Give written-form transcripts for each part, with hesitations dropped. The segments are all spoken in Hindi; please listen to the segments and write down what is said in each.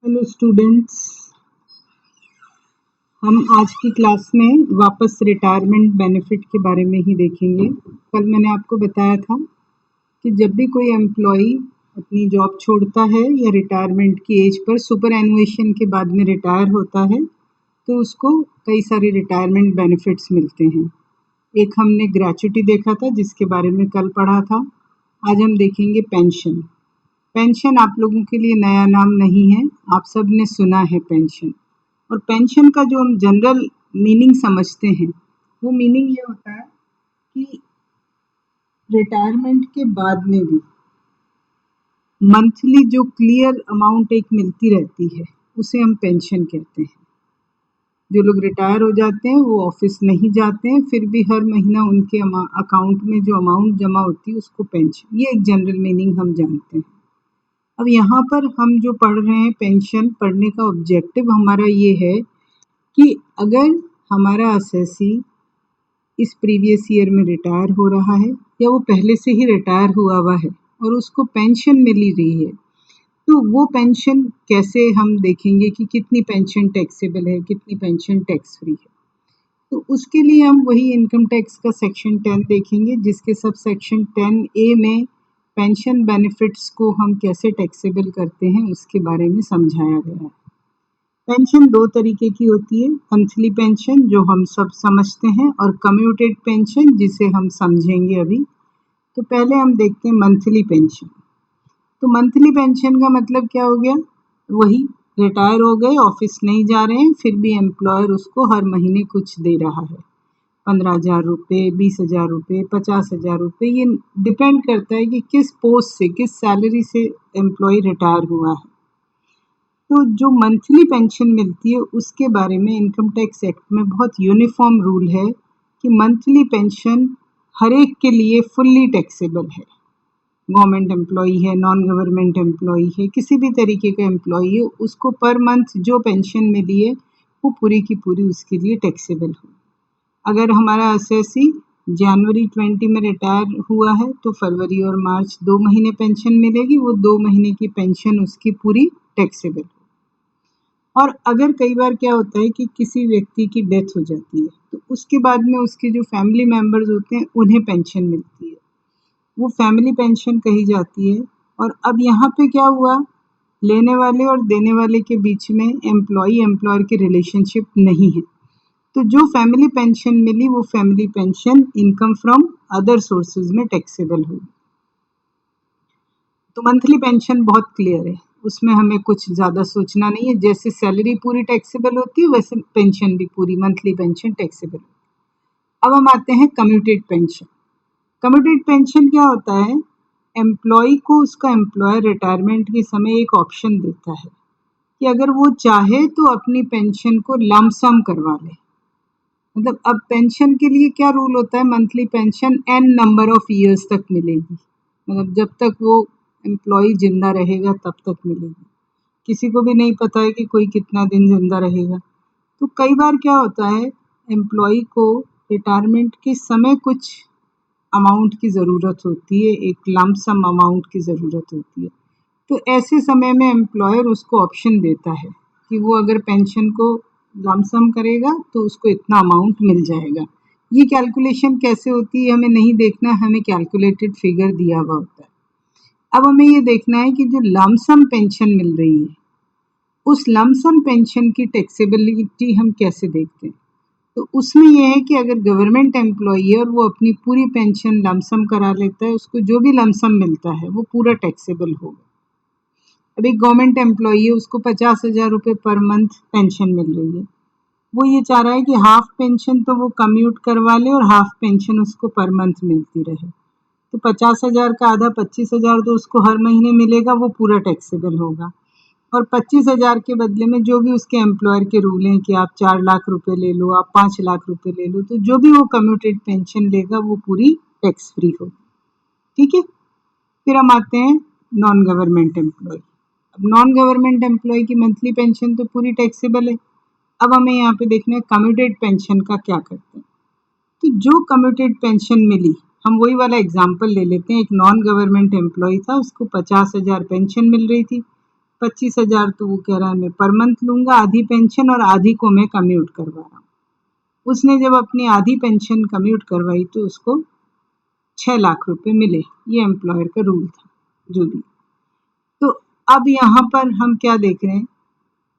हेलो स्टूडेंट्स, हम आज की क्लास में वापस रिटायरमेंट बेनिफिट के बारे में ही देखेंगे। कल मैंने आपको बताया था कि जब भी कोई एम्प्लॉई अपनी जॉब छोड़ता है या रिटायरमेंट की एज पर सुपर एनुएशन के बाद में रिटायर होता है तो उसको कई सारे रिटायरमेंट बेनिफिट्स मिलते हैं। एक हमने ग्रेच्युटी देखा था जिसके बारे में कल पढ़ा था। आज हम देखेंगे पेंशन। पेंशन आप लोगों के लिए नया नाम नहीं है, आप सब ने सुना है पेंशन। और पेंशन का जो हम जनरल मीनिंग समझते हैं वो मीनिंग ये होता है कि रिटायरमेंट के बाद में भी मंथली जो क्लियर अमाउंट एक मिलती रहती है उसे हम पेंशन कहते हैं। जो लोग रिटायर हो जाते हैं वो ऑफिस नहीं जाते हैं, फिर भी हर महीना उनके अकाउंट में जो अमाउंट जमा होती है उसको पेंशन, ये एक जनरल मीनिंग हम जानते हैं। अब यहाँ पर हम जो पढ़ रहे हैं पेंशन पढ़ने का ऑब्जेक्टिव हमारा ये है कि अगर हमारा असेसी इस प्रीवियस ईयर में रिटायर हो रहा है या वो पहले से ही रिटायर हुआ है और उसको पेंशन मिल रही है तो वो पेंशन कैसे हम देखेंगे कि कितनी पेंशन टैक्सेबल है, कितनी पेंशन टैक्स फ्री है। तो उसके लिए हम वही इनकम टैक्स का सेक्शन 10 देखेंगे जिसके सब सेक्शन 10A में पेंशन बेनिफिट्स को हम कैसे टैक्सेबल करते हैं उसके बारे में समझाया गया है। पेंशन दो तरीके की होती है, मंथली पेंशन जो हम सब समझते हैं और कम्यूटेड पेंशन जिसे हम समझेंगे अभी। तो पहले हम देखते हैं मंथली पेंशन। तो मंथली पेंशन का मतलब क्या हो गया, वही रिटायर हो गए, ऑफिस नहीं जा रहे हैं, फिर भी एम्प्लॉयर उसको हर महीने कुछ दे रहा है, 15,000 रुपये, 20,000 रुपये, 50,000 रुपये। ये डिपेंड करता है कि किस पोस्ट से, किस सैलरी से एम्प्लॉय रिटायर हुआ है। तो जो मंथली पेंशन मिलती है उसके बारे में इनकम टैक्स एक्ट में बहुत यूनिफॉर्म रूल है कि मंथली पेंशन हर एक के लिए फुल्ली टैक्सेबल है। गवर्नमेंट एम्प्लॉई है, नॉन गवर्नमेंट एम्प्लॉई है, किसी भी तरीके का एम्प्लॉई है, उसको पर मंथ जो पेंशन मिली है वो पूरी की पूरी उसके लिए टैक्सेबल हो। अगर हमारा असेसी जनवरी 20 में रिटायर हुआ है तो फरवरी और मार्च 2 महीने पेंशन मिलेगी, वो 2 महीने की पेंशन उसकी पूरी टैक्सेबल हो। और अगर कई बार क्या होता है कि किसी व्यक्ति की डेथ हो जाती है तो उसके बाद में उसके जो फैमिली मेम्बर्स होते हैं उन्हें पेंशन मिलती है, वो फैमिली पेंशन कही जाती है। और अब यहाँ पे क्या हुआ, लेने वाले और देने वाले के बीच में एम्प्लॉई एम्प्लॉयर की रिलेशनशिप नहीं है, तो जो फैमिली पेंशन मिली वो family pension income from other sources में टैक्सेबल होगी। तो मंथली पेंशन बहुत क्लियर है, उसमें हमें कुछ ज़्यादा सोचना नहीं है, जैसे सैलरी पूरी टैक्सेबल होती है वैसे पेंशन भी पूरी मंथली पेंशन टैक्सेबल। अब हम आते हैं कम्यूटेड पेंशन। कम्यूटेड पेंशन क्या होता है, एम्प्लॉय को उसका एम्प्लॉयर रिटायरमेंट के समय एक ऑप्शन देता है कि अगर वो चाहे तो अपनी पेंशन को लम सम करवा ले। मतलब अब पेंशन के लिए क्या रूल होता है, monthly pension n number of years तक मिलेगी, मतलब जब तक वो एम्प्लॉय जिंदा रहेगा तब तक मिलेगी। किसी को भी नहीं पता है कि कोई कितना दिन जिंदा रहेगा। तो कई बार क्या होता है, एम्प्लॉय को रिटायरमेंट के समय कुछ अमाउंट की ज़रूरत होती है, एक लम्प सम अमाउंट की ज़रूरत होती है। तो ऐसे समय में एम्प्लॉयर उसको ऑप्शन देता है कि वो अगर पेंशन को लम्प सम करेगा तो उसको इतना अमाउंट मिल जाएगा। ये कैलकुलेशन कैसे होती है हमें नहीं देखना, हमें कैलकुलेटेड फिगर दिया हुआ होता है। अब हमें ये देखना है कि जो लम्प सम पेंशन मिल रही है उस लम्प सम पेंशन की टैक्सेबिलिटी हम कैसे देखते हैं। तो उसमें यह है कि अगर गवर्नमेंट एम्प्लॉई है और वो अपनी पूरी पेंशन लमसम करा लेता है, उसको जो भी लमसम मिलता है वो पूरा टैक्सेबल होगा। अब एक गवर्नमेंट एम्प्लॉई है, उसको 50,000 रुपये पर मंथ पेंशन मिल रही है, वो ये चाह रहा है कि हाफ पेंशन तो वो कम्यूट करवा ले और हाफ पेंशन उसको पर मंथ मिलती रहे। तो 50,000 का आधा 25,000 तो उसको हर महीने मिलेगा, वो पूरा टैक्सेबल होगा। और 25,000 के बदले में जो भी उसके एम्प्लॉयर के रूल हैं कि आप 4 लाख रुपए ले लो, आप 5 लाख रुपए ले लो, तो जो भी वो कम्यूटेड पेंशन लेगा वो पूरी टैक्स फ्री होगी। ठीक है, फिर हम आते हैं नॉन गवर्नमेंट एम्प्लॉय। अब नॉन गवर्नमेंट एम्प्लॉय की मंथली पेंशन तो पूरी टैक्सेबल है। अब हमें यहाँ पे देखना है कम्यूटेड पेंशन का क्या करते हैं। तो जो कम्यूटेड पेंशन मिली, हम वही वाला एग्जाम्पल ले लेते हैं। एक नॉन गवर्नमेंट एम्प्लॉय था, उसको 50,000 पेंशन मिल रही थी, 25,000 तो वो कह रहा है मैं पर मंथ लूँगा आधी पेंशन और आधी को मैं कम्यूट करवा रहा हूँ। उसने जब अपनी आधी पेंशन कम्यूट करवाई तो उसको 6 लाख रुपए मिले। ये एम्प्लॉयर का रूल था जो भी। तो अब यहाँ पर हम क्या देख रहे हैं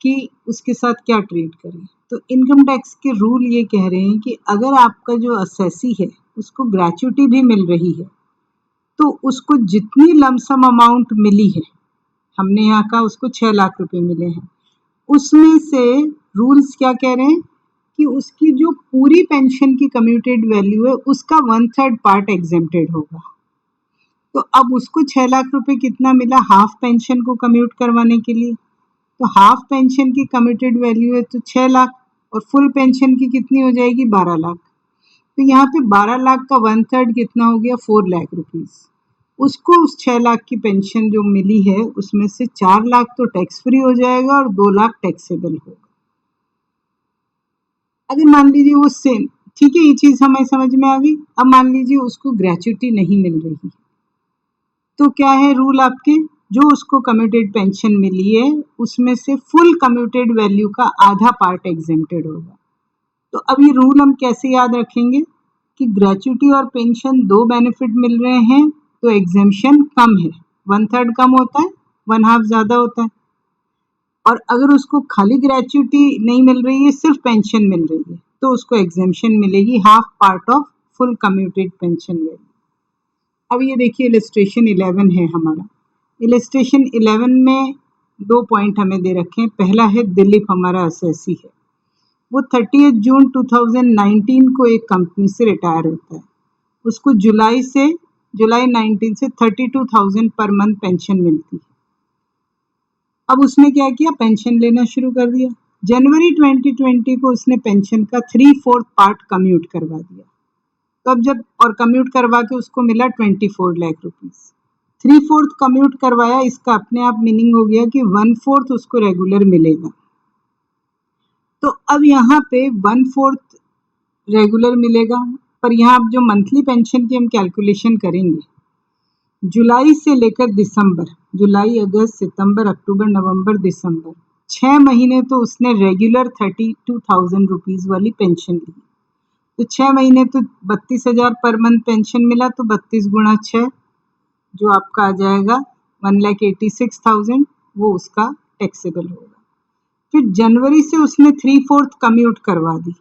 कि उसके साथ क्या ट्रीट करें। तो इनकम टैक्स के रूल ये कह रहे हैं कि अगर आपका जो असेसी है उसको ग्रेच्युटी भी मिल रही है तो उसको जितनी लमसम अमाउंट मिली है, हमने यहाँ कहा उसको 6 लाख रुपए मिले हैं, उसमें से रूल्स क्या कह रहे हैं कि उसकी जो पूरी पेंशन की कम्यूटेड वैल्यू है उसका 1/3 पार्ट एग्जेम्प्टेड होगा। तो अब उसको 6 लाख रुपए कितना मिला हाफ पेंशन को कम्यूट करवाने के लिए, तो हाफ पेंशन की कम्यूटेड वैल्यू है तो 6 लाख और फुल पेंशन की कितनी हो जाएगी 12 लाख। तो यहाँ पे 12 लाख का 1/3 कितना हो गया 4 लाख रुपीज। उसको उस 6 लाख की पेंशन जो मिली है उसमें से 4 लाख तो टैक्स फ्री हो जाएगा और 2 लाख टैक्सेबल होगा। अगर मान लीजिए वो सेम, ठीक है ये चीज हमें समझ में आ गई। अब मान लीजिए उसको ग्रेच्युटी नहीं मिल रही, तो क्या है रूल आपके, जो उसको कम्यूटेड पेंशन मिली है उसमें से फुल कम्यूटेड वैल्यू का आधा पार्ट एग्जेम्प्टेड होगा। तो अब ये रूल हम कैसे याद रखेंगे कि ग्रेच्युटी और पेंशन दो बेनिफिट मिल रहे हैं तो एग्जेम्पशन कम है, 1/3 कम होता है 1/2 ज्यादा होता है। और अगर उसको खाली ग्रेच्युटी नहीं मिल रही है सिर्फ पेंशन मिल रही है तो उसको एग्जेम्पशन मिलेगी half part of full commuted pension value. अब ये देखिए इलस्ट्रेशन 11 है हमारा। इलस्ट्रेशन 11 में 2 पॉइंट हमें दे रखे हैं। पहला है दिलीप हमारा असेसी है, वो 30 जून 2019 को एक कंपनी से रिटायर होता है। उसको जुलाई 19 से 32,000 पर मंथ पेंशन मिलती है। अब उसने क्या किया पेंशन लेना शुरू कर दिया। जनवरी 2020 को उसने पेंशन का 3/4 पार्ट कम्यूट करवा दिया। तो अब जब और कम्यूट करवा के उसको मिला 24 लाख रुपीज। 3/4 कम्यूट करवाया, इसका अपने आप मीनिंग हो गया कि 1/4 उसको रेगुलर मिलेगा। तो अब यहाँ पे 1/4 रेगुलर मिलेगा, पर यहाँ अब जो मंथली पेंशन की हम कैलकुलेशन करेंगे जुलाई से लेकर दिसंबर, जुलाई अगस्त सितंबर अक्टूबर नवंबर दिसंबर 6 महीने तो उसने रेगुलर 32,000 रुपीज वाली पेंशन ली। तो 6 महीने तो 32,000 पर मंथ पेंशन मिला, तो 32 गुणा 6 जो आपका आ जाएगा 1,86,000, वो उसका टैक्सेबल होगा। फिर जनवरी से उसने 3/4 कम्यूट करवा दी,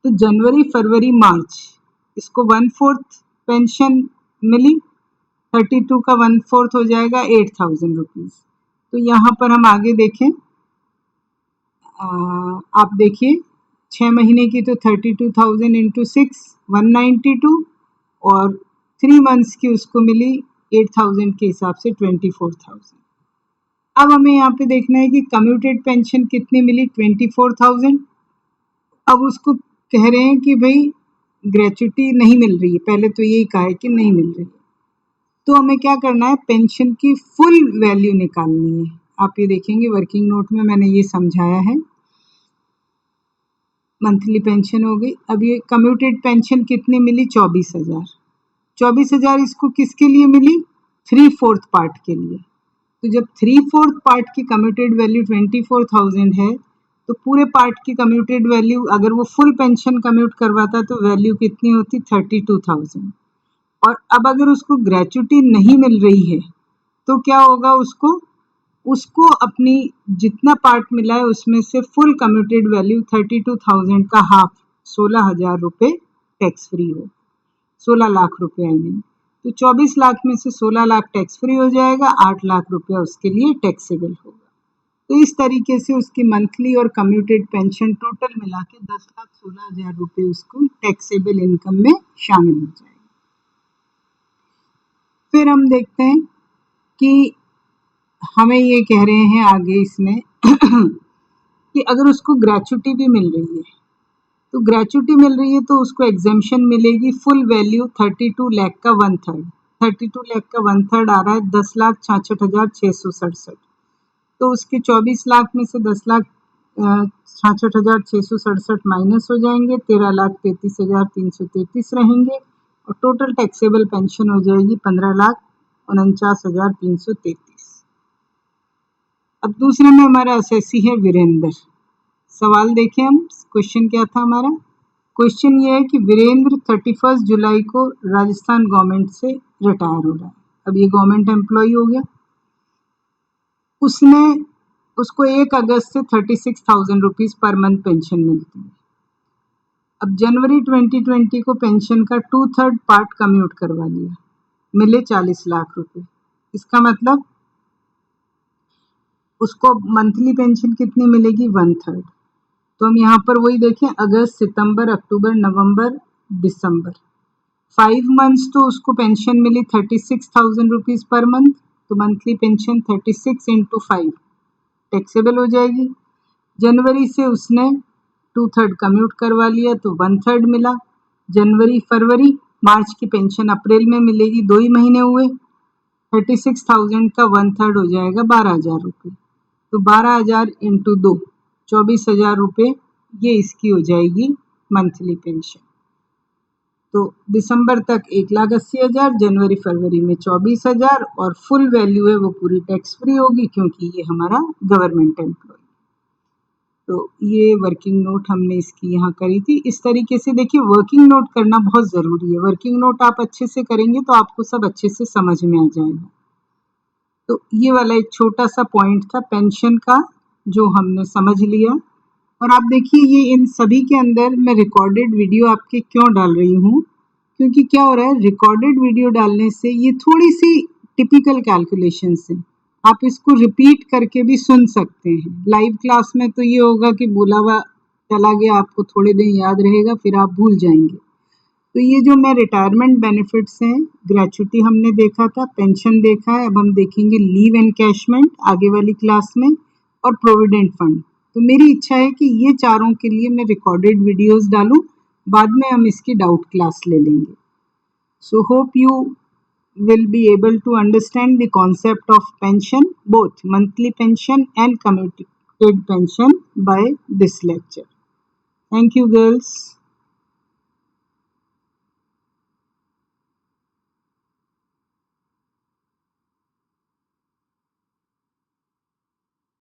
तो जनवरी फरवरी मार्च इसको 1/4 पेंशन मिली, 32 का 1/4 हो जाएगा 8,000 रुपीज। तो यहाँ पर हम आगे देखें, आप देखिए 6 महीने की तो 32,000 इंटू 6 192 और 3 मंथ्स की उसको मिली 8,000 के हिसाब से 24,000। अब हमें यहाँ पे देखना है कि कम्यूटेड पेंशन कितनी मिली 24,000। अब उसको कह रहे हैं कि भाई ग्रेच्युटी नहीं मिल रही है, पहले तो यही कहा है कि नहीं मिल रही है, तो हमें क्या करना है पेंशन की फुल वैल्यू निकालनी है। आप ये देखेंगे वर्किंग नोट में मैंने ये समझाया है। मंथली पेंशन हो गई। अब ये कम्यूटेड पेंशन कितनी मिली 24,000। 24,000 इसको किसके लिए मिली 3/4 पार्ट के लिए। तो जब 3/4 पार्ट की कम्यूटेड वैल्यू 24,000 है तो पूरे पार्ट की कम्यूटेड वैल्यू अगर वो फुल पेंशन कम्यूट करवाता तो वैल्यू कितनी होती 32,000। और अब अगर उसको ग्रेच्युटी नहीं मिल रही है तो क्या होगा, उसको अपनी जितना पार्ट मिला है उसमें से फुल कम्यूटेड वैल्यू 32,000 का हाफ 16,000 रुपये टैक्स फ्री हो, 16 लाख रुपए आई मीन। तो 24 लाख में से 16 लाख टैक्स फ्री हो जाएगा, 8 लाख रुपया उसके लिए टैक्सेबल होगा। तो इस तरीके से उसकी मंथली और कम्यूटेड पेंशन टोटल मिला के 10,16,000 रुपये उसको टैक्सेबल इनकम में शामिल हो जाएगा। फिर हम देखते हैं कि हमें ये कह रहे हैं आगे इसमें कि अगर उसको ग्रेच्युटी भी मिल रही है तो ग्रेच्युटी मिल रही है तो उसको एग्जेम्पशन मिलेगी फुल वैल्यू 32 लाख का 1/3। 32 लाख का 1/3 आ रहा है 10,66,667। तो उसके 24 लाख में से 10,66,667 माइनस हो जाएंगे, 13,33,333 रहेंगे और टोटल टैक्सेबल पेंशन हो जाएगी 15,49,333। अब दूसरे में हमारा एसएससी है वीरेंद्र। सवाल देखें हम, क्वेश्चन क्या था हमारा। क्वेश्चन ये है कि वीरेंद्र 31 जुलाई को राजस्थान गवर्नमेंट से रिटायर हो रहा है। अब ये गवर्नमेंट एम्प्लॉय हो गया, उसको 1 अगस्त से 36,000 रुपीज़ पर मंथ पेंशन मिलती है। अब जनवरी 2020 को पेंशन का 2/3 पार्ट कम्यूट करवा लिया, मिले 40 लाख रुपए। इसका मतलब उसको मंथली पेंशन कितनी मिलेगी, 1/3। तो हम यहाँ पर वही देखें, अगस्त, सितंबर, अक्टूबर, नवंबर, दिसंबर, 5 मंथ्स तो उसको पेंशन मिली 36,000 रुपीज़ पर मंथ। तो मंथली पेंशन 36 × 5 टैक्सेबल हो जाएगी। जनवरी से उसने 2/3 कम्यूट करवा लिया तो 1/3 मिला। जनवरी, फरवरी, मार्च की पेंशन अप्रैल में मिलेगी, 2 ही महीने हुए। 36,000 का 1/3 हो जाएगा 12,000 रुपये। तो 12,000 × 2 24,000 रुपये, ये इसकी हो जाएगी मंथली पेंशन। तो दिसंबर तक 1,80,000, जनवरी फरवरी में 24,000, और फुल वैल्यू है वो पूरी टैक्स फ्री होगी क्योंकि ये हमारा गवर्नमेंट एम्प्लॉय। तो ये वर्किंग नोट हमने इसकी यहाँ करी थी। इस तरीके से देखिए, वर्किंग नोट करना बहुत ज़रूरी है। वर्किंग नोट आप अच्छे से करेंगे तो आपको सब अच्छे से समझ में आ जाएगा। तो ये वाला एक छोटा सा पॉइंट था पेंशन का, जो हमने समझ लिया। और आप देखिए, ये इन सभी के अंदर मैं रिकॉर्डेड वीडियो आपके क्यों डाल रही हूँ, क्योंकि क्या हो रहा है, रिकॉर्डेड वीडियो डालने से ये थोड़ी सी टिपिकल कैलकुलेशंस हैं, आप इसको रिपीट करके भी सुन सकते हैं। लाइव क्लास में तो ये होगा कि बोला हुआ चला गया, आपको थोड़े दिन याद रहेगा, फिर आप भूल जाएंगे। तो ये जो मैं रिटायरमेंट बेनिफिट्स हैं, ग्रेचुटी हमने देखा था, पेंशन देखा है, अब हम देखेंगे लीव एनकैशमेंट आगे वाली क्लास में, और प्रोविडेंट फंड। तो मेरी इच्छा है कि ये चारों के लिए मैं रिकॉर्डेड वीडियोस डालूं, बाद में हम इसकी डाउट क्लास ले लेंगे। So hope you will be able to understand the concept of pension, both monthly pension and commuted pension, by this lecture. Thank you, girls.